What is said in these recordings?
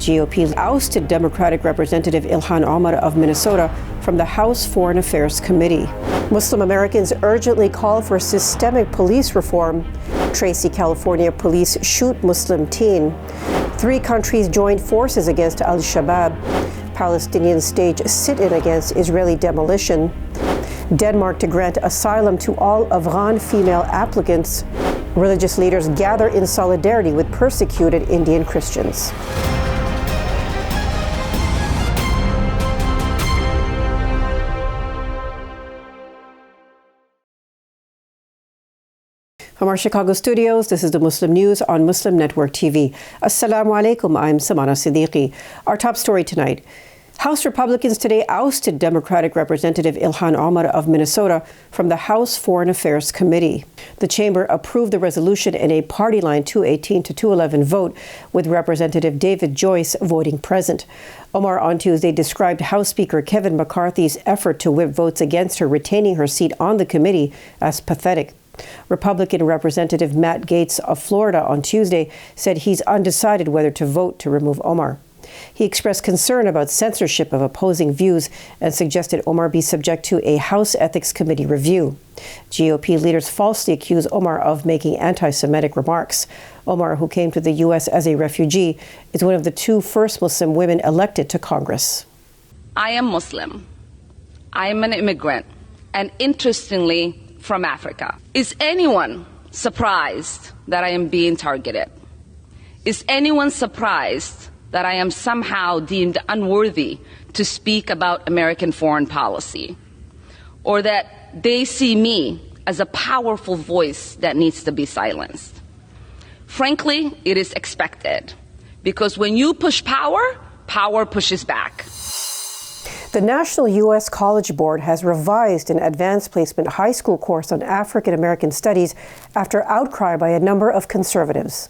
GOP ousted Democratic Representative Ilhan Omar of Minnesota from the House Foreign Affairs Committee. Muslim Americans urgently call for systemic police reform. Tracy, California police shoot Muslim teen. 3 countries joined forces against Al-Shabaab. Palestinians stage sit-in against Israeli demolition. Denmark to grant asylum to all Afghan female applicants. Religious leaders gather in solidarity with persecuted Indian Christians. From our Chicago studios, this is the Muslim News on Muslim Network TV. Assalamu alaikum, I'm Samana, Siddiqui. Our top story tonight. House Republicans today ousted Democratic Representative Ilhan Omar of Minnesota from the House Foreign Affairs Committee. The chamber approved the resolution in a party line 218 to 211 vote, with Representative David Joyce voting present. Omar on Tuesday described House Speaker Kevin McCarthy's effort to whip votes against her retaining her seat on the committee as pathetic. Republican Representative Matt Gaetz of Florida on Tuesday said he's undecided whether to vote to remove Omar. He expressed concern about censorship of opposing views and suggested Omar be subject to a House Ethics Committee review. GOP leaders falsely accuse Omar of making anti-Semitic remarks. Omar, who came to the U.S. as a refugee, is one of the 2 first Muslim women elected to Congress. I am Muslim. I am an immigrant, and interestingly, from Africa. Is anyone surprised that I am being targeted? Is anyone surprised that I am somehow deemed unworthy to speak about American foreign policy? Or that they see me as a powerful voice that needs to be silenced? Frankly, it is expected, because when you push power, power pushes back. The National U.S. College Board has revised an advanced placement high school course on African American studies after outcry by a number of conservatives.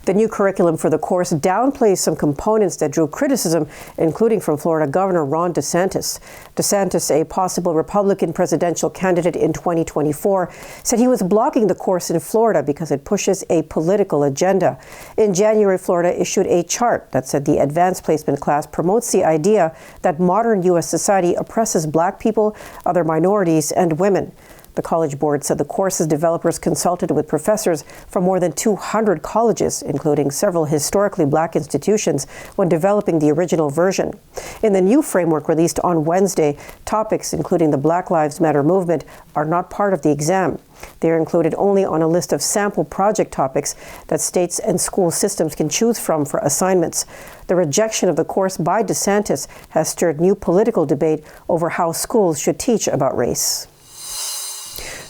The new curriculum for the course downplays some components that drew criticism, including from Florida Governor Ron DeSantis. DeSantis, a possible Republican presidential candidate in 2024, said he was blocking the course in Florida because it pushes a political agenda. In January, Florida issued a chart that said the advanced placement class promotes the idea that modern U.S. society oppresses Black people, other minorities, and women. The College Board said the course's developers consulted with professors from more than 200 colleges, including several historically Black institutions, when developing the original version. In the new framework released on Wednesday, topics including the Black Lives Matter movement are not part of the exam. They are included only on a list of sample project topics that states and school systems can choose from for assignments. The rejection of the course by DeSantis has stirred new political debate over how schools should teach about race.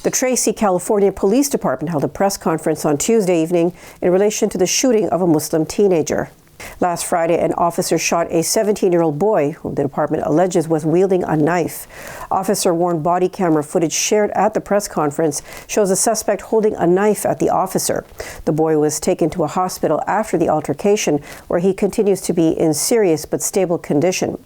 The Tracy, California Police Department held a press conference on Tuesday evening in relation to the shooting of a Muslim teenager. Last Friday, an officer shot a 17-year-old boy whom the department alleges was wielding a knife. Officer-worn body camera footage shared at the press conference shows a suspect holding a knife at the officer. The boy was taken to a hospital after the altercation, where he continues to be in serious but stable condition.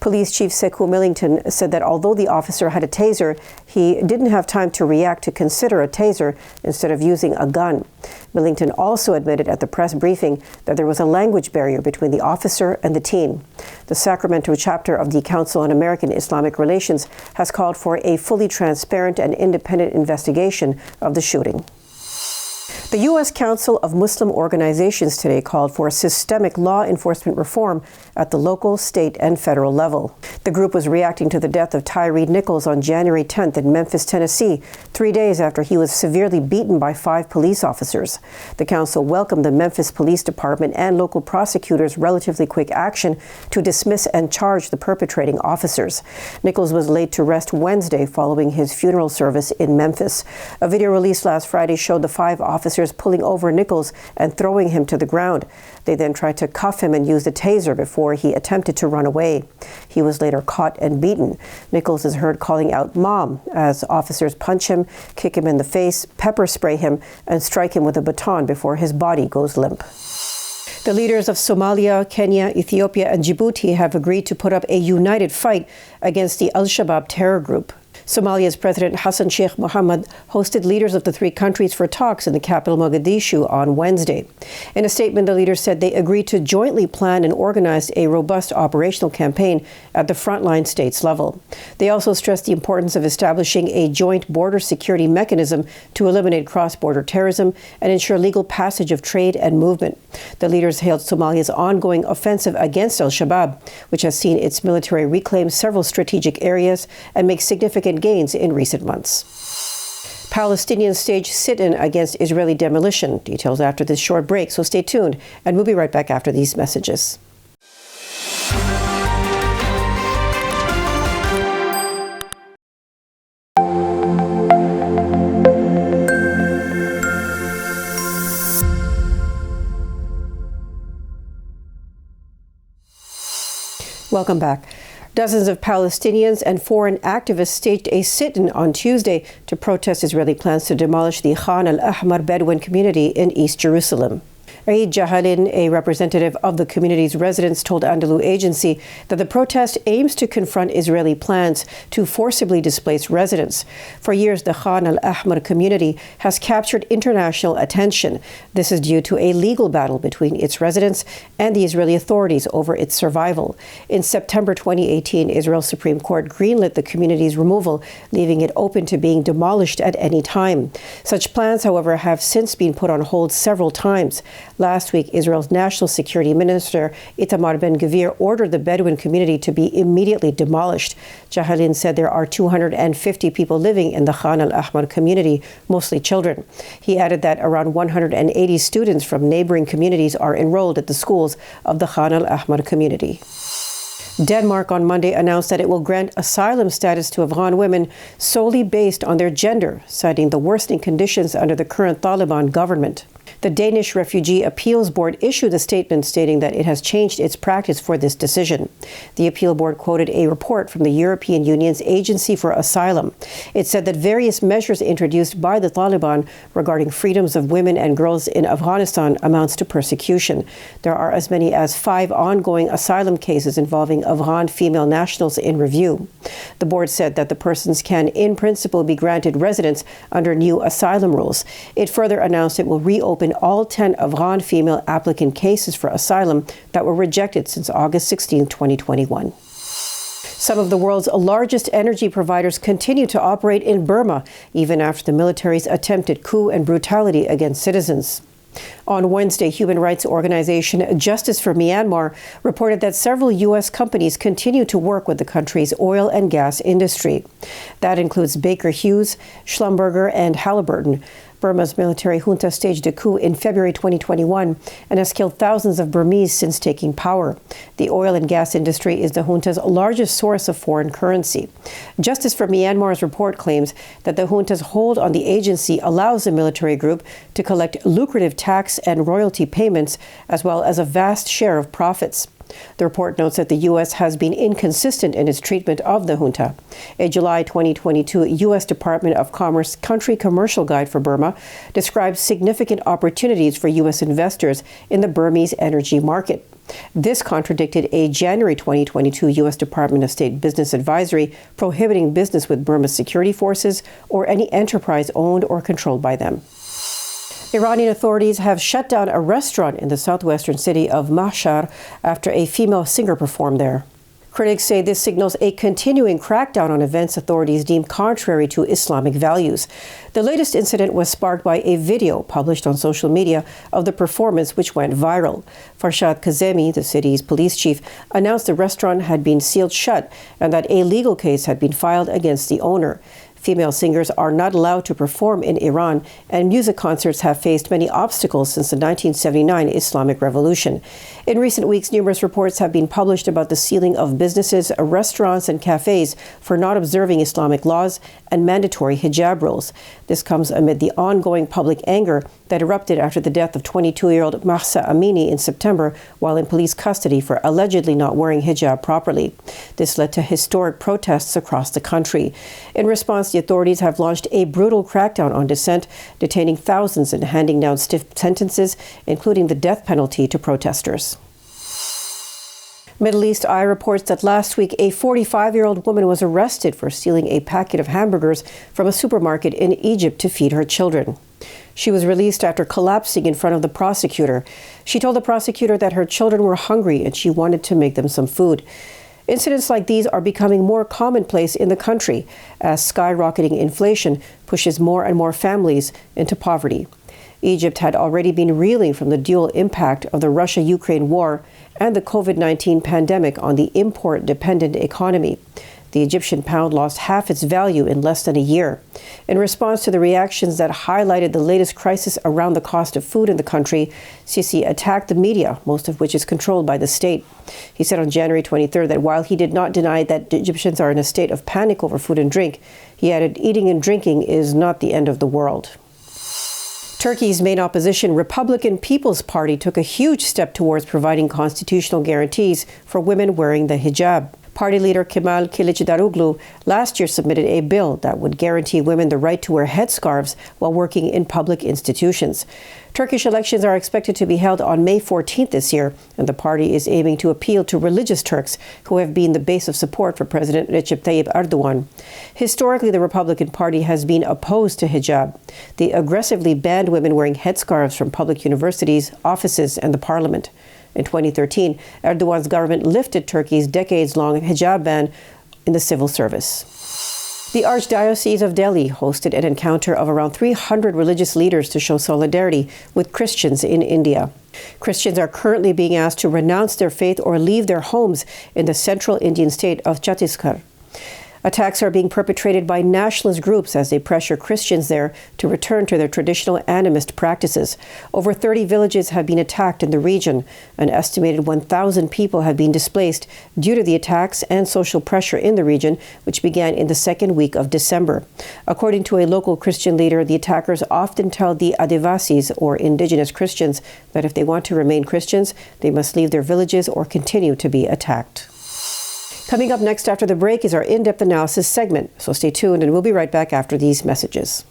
Police Chief Sekou Millington said that although the officer had a taser, he didn't have time to react to consider a taser instead of using a gun. Millington also admitted at the press briefing that there was a language barrier between the officer and the teen. The Sacramento chapter of the Council on American Islamic Relations has called for a fully transparent and independent investigation of the shooting. The U.S. Council of Muslim Organizations today called for systemic law enforcement reform at the local, state, and federal level. The group was reacting to the death of Tyree Nichols on January 10th in Memphis, Tennessee, 3 days after he was severely beaten by 5 police officers. The council welcomed the Memphis Police Department and local prosecutors' relatively quick action to dismiss and charge the perpetrating officers. Nichols was laid to rest Wednesday following his funeral service in Memphis. A video released last Friday showed the 5 officers pulling over Nichols and throwing him to the ground. They then tried to cuff him and used a taser before he attempted to run away. He was later caught and beaten. Nichols is heard calling out "Mom" as officers punch him, kick him in the face, pepper spray him, and strike him with a baton before his body goes limp. The leaders of Somalia, Kenya, Ethiopia, and Djibouti have agreed to put up a united fight against the Al-Shabaab terror group. Somalia's President Hassan Sheikh Mohamud hosted leaders of the three countries for talks in the capital Mogadishu on Wednesday. In a statement, the leaders said they agreed to jointly plan and organize a robust operational campaign at the frontline states level. They also stressed the importance of establishing a joint border security mechanism to eliminate cross-border terrorism and ensure legal passage of trade and movement. The leaders hailed Somalia's ongoing offensive against Al-Shabaab, which has seen its military reclaim several strategic areas and make significant gains in recent months. Palestinians stage sit-in against Israeli demolition. Details after this short break, so stay tuned, and we'll be right back after these messages. Welcome back. Dozens of Palestinians and foreign activists staged a sit-in on Tuesday to protest Israeli plans to demolish the Khan al-Ahmar Bedouin community in East Jerusalem. Eid Jahalin, a representative of the community's residents, told Andalu Agency that the protest aims to confront Israeli plans to forcibly displace residents. For years, the Khan al-Ahmar community has captured international attention. This is due to a legal battle between its residents and the Israeli authorities over its survival. In September 2018, Israel's Supreme Court greenlit the community's removal, leaving it open to being demolished at any time. Such plans, however, have since been put on hold several times. Last week, Israel's National Security Minister Itamar Ben-Gvir ordered the Bedouin community to be immediately demolished. Jahalin said there are 250 people living in the Khan al-Ahmar community, mostly children. He added that around 180 students from neighboring communities are enrolled at the schools of the Khan al-Ahmar community. Denmark on Monday announced that it will grant asylum status to Afghan women solely based on their gender, citing the worsening conditions under the current Taliban government. The Danish Refugee Appeals Board issued a statement stating that it has changed its practice for this decision. The appeal board quoted a report from the European Union's Agency for Asylum. It said that various measures introduced by the Taliban regarding freedoms of women and girls in Afghanistan amounts to persecution. There are as many as 5 ongoing asylum cases involving Afghan female nationals in review. The board said that the persons can, in principle, be granted residence under new asylum rules. It further announced it will reopen all 10 Afghan female applicant cases for asylum that were rejected since August 16, 2021. Some of the world's largest energy providers continue to operate in Burma, even after the military's attempted coup and brutality against citizens. On Wednesday, human rights organization Justice for Myanmar reported that several U.S. companies continue to work with the country's oil and gas industry. That includes Baker Hughes, Schlumberger, and Halliburton. Burma's military junta staged a coup in February 2021 and has killed thousands of Burmese since taking power. The oil and gas industry is the junta's largest source of foreign currency. Justice for Myanmar's report claims that the junta's hold on the agency allows the military group to collect lucrative tax and royalty payments, as well as a vast share of profits. The report notes that the U.S. has been inconsistent in its treatment of the junta. A July 2022 U.S. Department of Commerce Country Commercial Guide for Burma describes significant opportunities for U.S. investors in the Burmese energy market. This contradicted a January 2022 U.S. Department of State business advisory prohibiting business with Burma's security forces or any enterprise owned or controlled by them. Iranian authorities have shut down a restaurant in the southwestern city of Mashhad after a female singer performed there. Critics say this signals a continuing crackdown on events authorities deem contrary to Islamic values. The latest incident was sparked by a video published on social media of the performance, which went viral. Farshad Kazemi, the city's police chief, announced the restaurant had been sealed shut and that a legal case had been filed against the owner. Female singers are not allowed to perform in Iran, and music concerts have faced many obstacles since the 1979 Islamic Revolution. In recent weeks, numerous reports have been published about the sealing of businesses, restaurants, and cafes for not observing Islamic laws and mandatory hijab rules. This comes amid the ongoing public anger that erupted after the death of 22-year-old Mahsa Amini in September while in police custody for allegedly not wearing hijab properly. This led to historic protests across the country. In response, the authorities have launched a brutal crackdown on dissent, detaining thousands and handing down stiff sentences, including the death penalty to protesters. Middle East Eye reports that last week a 45-year-old woman was arrested for stealing a packet of hamburgers from a supermarket in Egypt to feed her children. She was released after collapsing in front of the prosecutor. She told the prosecutor that her children were hungry and she wanted to make them some food. Incidents like these are becoming more commonplace in the country as skyrocketing inflation pushes more and more families into poverty. Egypt had already been reeling from the dual impact of the Russia-Ukraine war and the COVID-19 pandemic on the import-dependent economy. The Egyptian pound lost half its value in less than a year. In response to the reactions that highlighted the latest crisis around the cost of food in the country, Sisi attacked the media, most of which is controlled by the state. He said on January 23rd that while he did not deny that Egyptians are in a state of panic over food and drink, he added eating and drinking is not the end of the world. Turkey's main opposition, Republican People's Party, took a huge step towards providing constitutional guarantees for women wearing the hijab. Party leader Kemal Kılıçdaroğlu last year submitted a bill that would guarantee women the right to wear headscarves while working in public institutions. Turkish elections are expected to be held on May 14th this year, and the party is aiming to appeal to religious Turks who have been the base of support for President Recep Tayyip Erdogan. Historically, the Republican Party has been opposed to hijab. They aggressively banned women wearing headscarves from public universities, offices, and the parliament. In 2013, Erdogan's government lifted Turkey's decades-long hijab ban in the civil service. The Archdiocese of Delhi hosted an encounter of around 300 religious leaders to show solidarity with Christians in India. Christians are currently being asked to renounce their faith or leave their homes in the central Indian state of Chhattisgarh. Attacks are being perpetrated by nationalist groups as they pressure Christians there to return to their traditional animist practices. Over 30 villages have been attacked in the region. An estimated 1,000 people have been displaced due to the attacks and social pressure in the region, which began in the second week of December. According to a local Christian leader, the attackers often tell the Adivasis, or indigenous Christians, that if they want to remain Christians, they must leave their villages or continue to be attacked. Coming up next after the break is our in-depth analysis segment, so stay tuned and we'll be right back after these messages.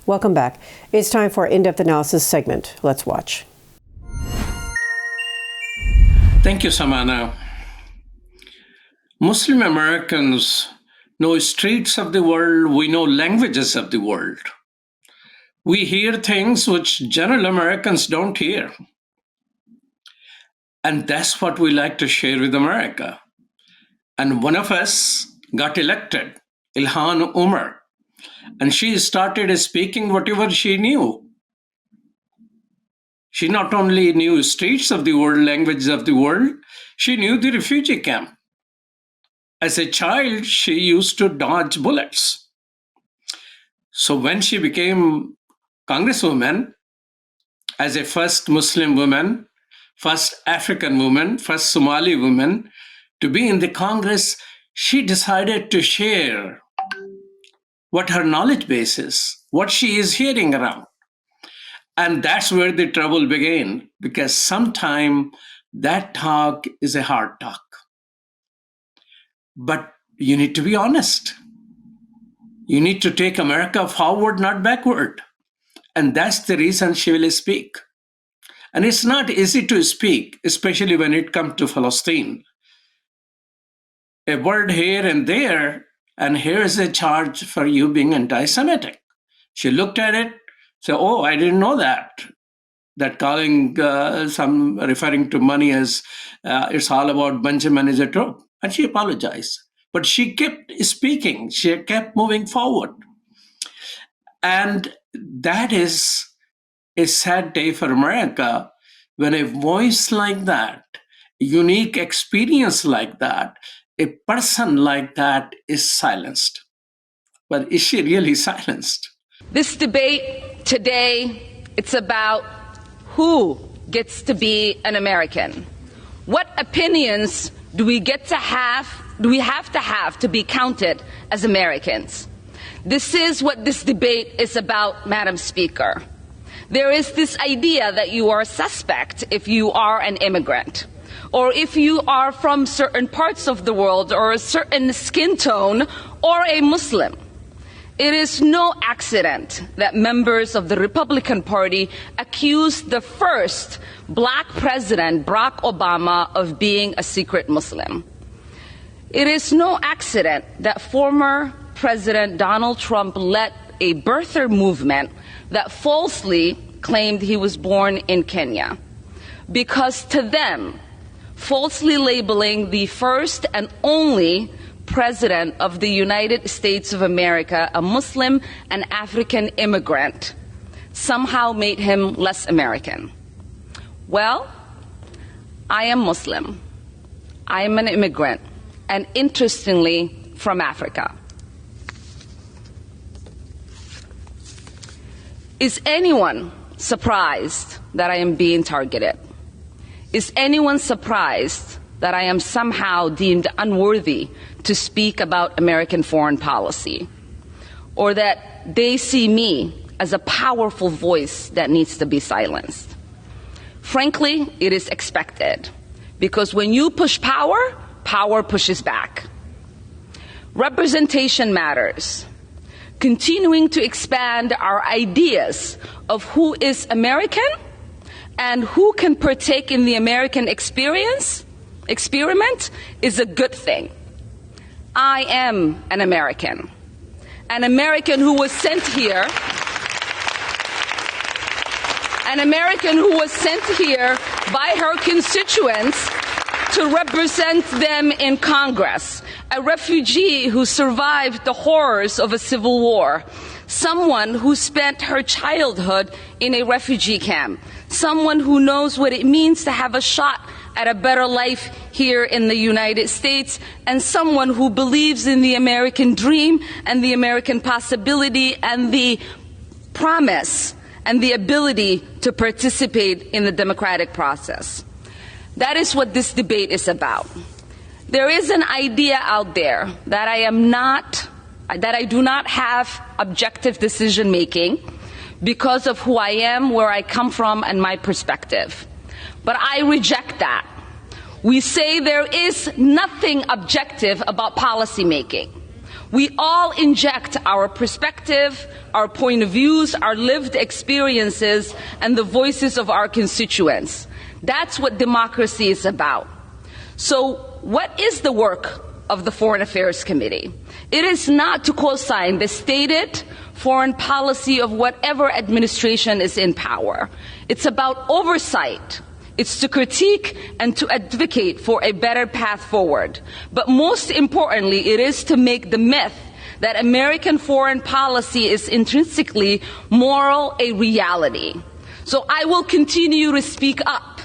Welcome back. It's time for our in-depth analysis segment. Let's watch. Thank you, Samana. Muslim Americans know streets of the world, we know languages of the world. We hear things which general Americans don't hear. And that's what we like to share with America. And one of us got elected, Ilhan Omar, and she started speaking whatever she knew. She not only knew streets of the world, languages of the world, she knew the refugee camp. As a child, she used to dodge bullets. So when she became Congresswoman, as a first Muslim woman, first African woman, first Somali woman to be in the Congress, she decided to share what her knowledge base is, what she is hearing around. And that's where the trouble began, because sometimes that talk is a hard talk. But you need to be honest. You need to take America forward, not backward. And that's the reason she will speak. And it's not easy to speak, especially when it comes to Palestine. A word here and there, and here is a charge for you being anti-Semitic. She looked at it, said, oh, I didn't know that. That calling some referring to money as it's all about Benjamin is a trope. And she apologized. But she kept speaking. She kept moving forward. And that is a sad day for America when a voice like that, a unique experience like that, a person like that is silenced. But is she really silenced? This debate today, it's about who gets to be an American. What opinions do we have to be counted as Americans? This is what this debate is about, Madam Speaker. There is this idea that you are a suspect if you are an immigrant. or if you are from certain parts of the world or a certain skin tone or a Muslim. It is no accident that members of the Republican Party accused the first black president, Barack Obama, of being a secret Muslim. It is no accident that former President Donald Trump led a birther movement that falsely claimed he was born in Kenya. Because to them, falsely labeling the first and only President of the United States of America a Muslim and African immigrant somehow made him less American. Well, I am Muslim. I am an immigrant, and interestingly, from Africa. Is anyone surprised that I am being targeted? Is anyone surprised that I am somehow deemed unworthy to speak about American foreign policy? Or that they see me as a powerful voice that needs to be silenced? Frankly, it is expected, because when you push power, power pushes back. Representation matters. Continuing to expand our ideas of who is American and who can partake in the American experiment is a good thing. I am an American who was sent here, by her constituents to represent them in Congress, a refugee who survived the horrors of a civil war, someone who spent her childhood in a refugee camp, someone who knows what it means to have a shot at a better life here in the United States, and someone who believes in the American dream and the American possibility and the promise and the ability to participate in the democratic process. That is what this debate is about. There is an idea out there that I do not have objective decision making because of who I am, where I come from, and my perspective. But I reject that. We say there is nothing objective about policy making. We all inject our perspective, our point of views, our lived experiences, and the voices of our constituents. That's what democracy is about. So what is the work of the Foreign Affairs Committee? It is not to co-sign the stated foreign policy of whatever administration is in power. It's about oversight. It's to critique and to advocate for a better path forward. But most importantly, it is to make the myth that American foreign policy is intrinsically moral a reality. So I will continue to speak up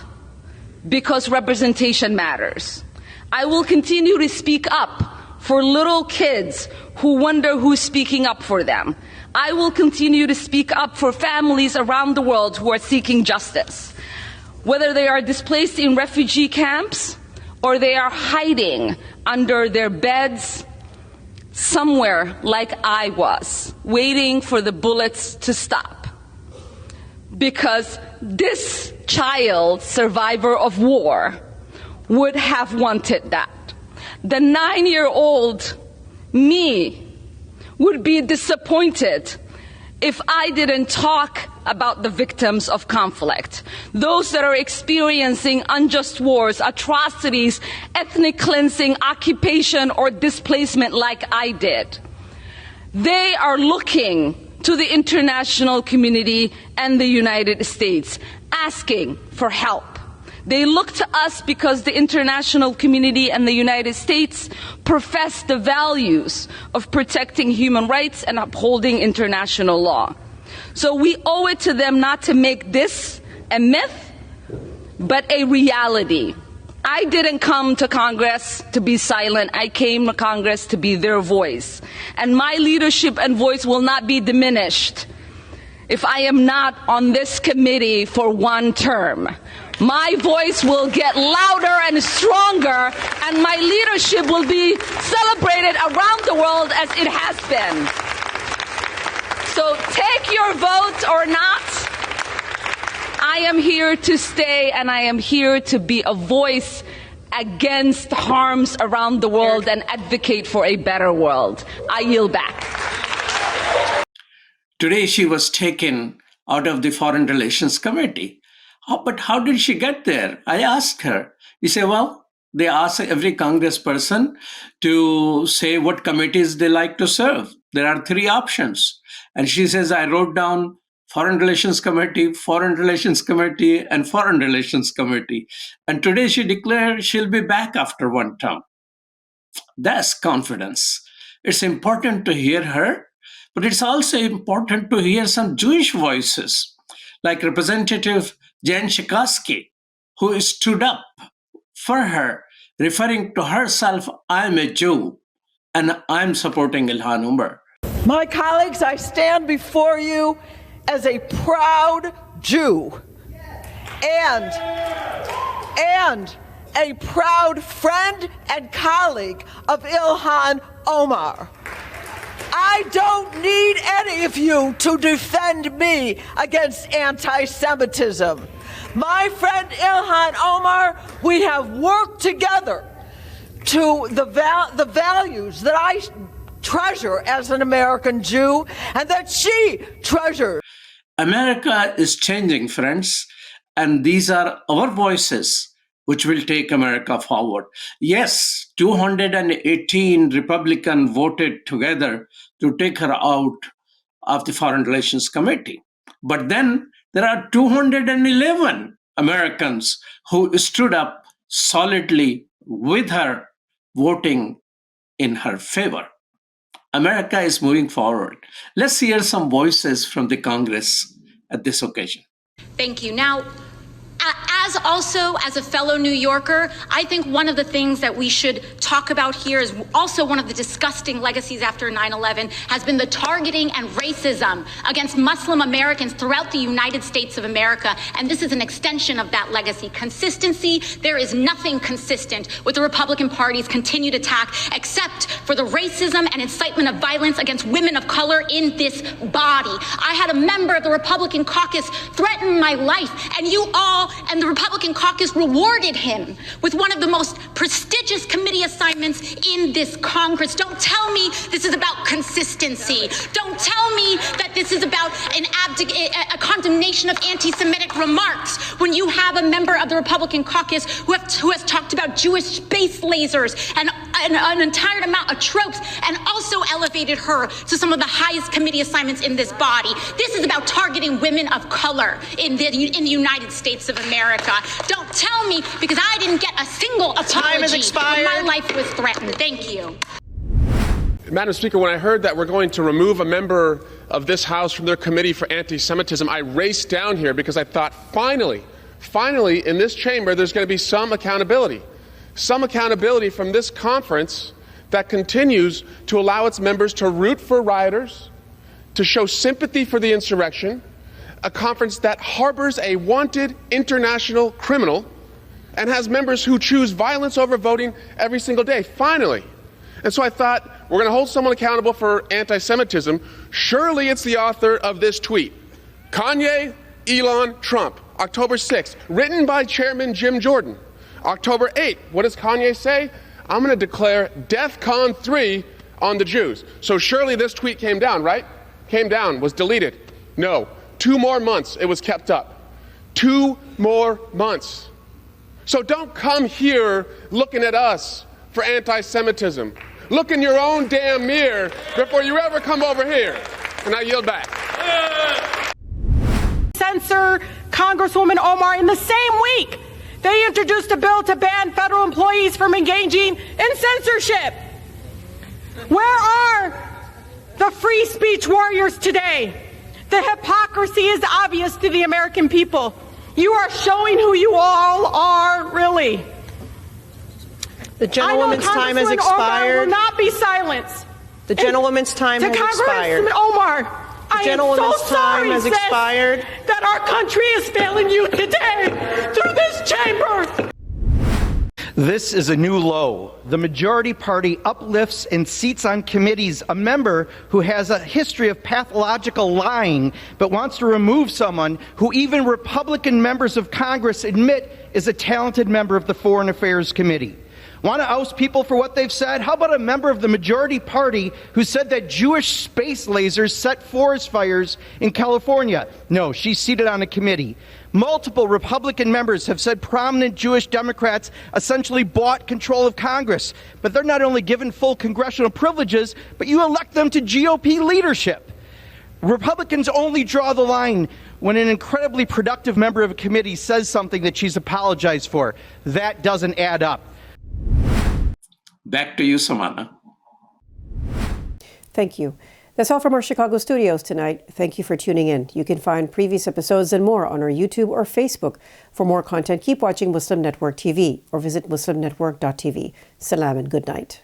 because representation matters. I will continue to speak up for little kids who wonder who's speaking up for them. I will continue to speak up for families around the world who are seeking justice, whether they are displaced in refugee camps or they are hiding under their beds somewhere like I was, waiting for the bullets to stop. Because this child, survivor of war, would have wanted that. The 9-year-old me would be disappointed if I didn't talk about the victims of conflict, those that are experiencing unjust wars, atrocities, ethnic cleansing, occupation, or displacement like I did. They are looking to the international community and the United States, asking for help. They look to us because the international community and the United States profess the values of protecting human rights and upholding international law. So we owe it to them not to make this a myth, but a reality. I didn't come to Congress to be silent. I came to Congress to be their voice. And my leadership and voice will not be diminished if I am not on this committee for one term. My voice will get louder and stronger, and my leadership will be celebrated around the world as it has been. So take your vote or not. I I am here to stay, and I am here to be a voice against harms around the world and advocate for a better world. I yield back. Today she was taken out of the Foreign Relations Committee. But how did she get there? I asked her. He said, well, they ask every congressperson to say what committees they like to serve. There are 3 options. And she says, I wrote down Foreign Relations Committee, Foreign Relations Committee, and Foreign Relations Committee. And today she declared she'll be back after 1 term. That's confidence. It's important to hear her, but it's also important to hear some Jewish voices, like Representative Jen Schakowsky, who stood up for her, referring to herself, I'm a Jew, and I'm supporting Ilhan Omar. My colleagues, I stand before you as a proud Jew and a proud friend and colleague of Ilhan Omar. I don't need any of you to defend me against anti-Semitism. My friend Ilhan Omar, we have worked together to the values that I treasure as an American Jew and that she treasures. America is changing, friends, and these are our voices which will take America forward. Yes, 218 Republicans voted together to take her out of the Foreign Relations Committee. But then there are 211 Americans who stood up solidly with her, voting in her favor. America is moving forward. Let's hear some voices from the Congress at this occasion. Thank you. Now, as a fellow New Yorker, I think one of the things that we should talk about here is also one of the disgusting legacies after 9/11 has been the targeting and racism against Muslim Americans throughout the United States of America. And this is an extension of that legacy. Consistency, there is nothing consistent with the Republican Party's continued attack except for the racism and incitement of violence against women of color in this body. I had a member of the Republican caucus threaten my life, and you all and the Republican caucus rewarded him with one of the most prestigious committee assignments in this Congress. Don't tell me this is about consistency. Don't tell me that this is about a condemnation of anti-Semitic remarks when you have a member of the Republican caucus who has talked about Jewish space lasers and an entire amount of tropes and also elevated her to some of the highest committee assignments in this body. This is about targeting women of color in the United States of America. Don't tell me, because I didn't get a single apology when my life was threatened. Thank you. Madam Speaker, when I heard that we're going to remove a member of this House from their committee for anti-Semitism, I raced down here because I thought, finally, in this chamber, there's going to be some accountability from this conference that continues to allow its members to root for rioters, to show sympathy for the insurrection, a conference that harbors a wanted international criminal and has members who choose violence over voting every single day, finally. And so I thought, we're going to hold someone accountable for anti-Semitism. Surely it's the author of this tweet. Kanye, Elon, Trump, October 6th, written by Chairman Jim Jordan. October 8th, what does Kanye say? I'm going to declare DEFCON 3 on the Jews. So surely this tweet came down, right? Came down, was deleted. No. 2 more months it was kept up. 2 more months. So don't come here looking at us for anti-Semitism. Look in your own damn mirror before you ever come over here. And I yield back. Censor Congresswoman Omar in the same week. They introduced a bill to ban federal employees from engaging in censorship. Where are the free speech warriors today? The hypocrisy is obvious to the American people. You are showing who you all are, really. The gentlewoman's time has expired. Omar will not be silenced. The gentlewoman's time has expired. To Congresswoman Omar, I am so sorry, sis, that our country is failing you today through this chamber. This is a new low. The majority party uplifts and seats on committees a member who has a history of pathological lying, but wants to remove someone who even Republican members of Congress admit is a talented member of the Foreign Affairs Committee. Want to oust people for what they've said? How about a member of the majority party who said that Jewish space lasers set forest fires in California? No, she's seated on a committee. Multiple Republican members have said prominent Jewish Democrats essentially bought control of Congress. But they're not only given full congressional privileges, but you elect them to GOP leadership. Republicans only draw the line when an incredibly productive member of a committee says something that she's apologized for. That doesn't add up. Back to you, Samana. Thank you. That's all from our Chicago studios tonight. Thank you for tuning in. You can find previous episodes and more on our YouTube or Facebook. For more content, keep watching Muslim Network TV or visit muslimnetwork.tv. Salam and good night.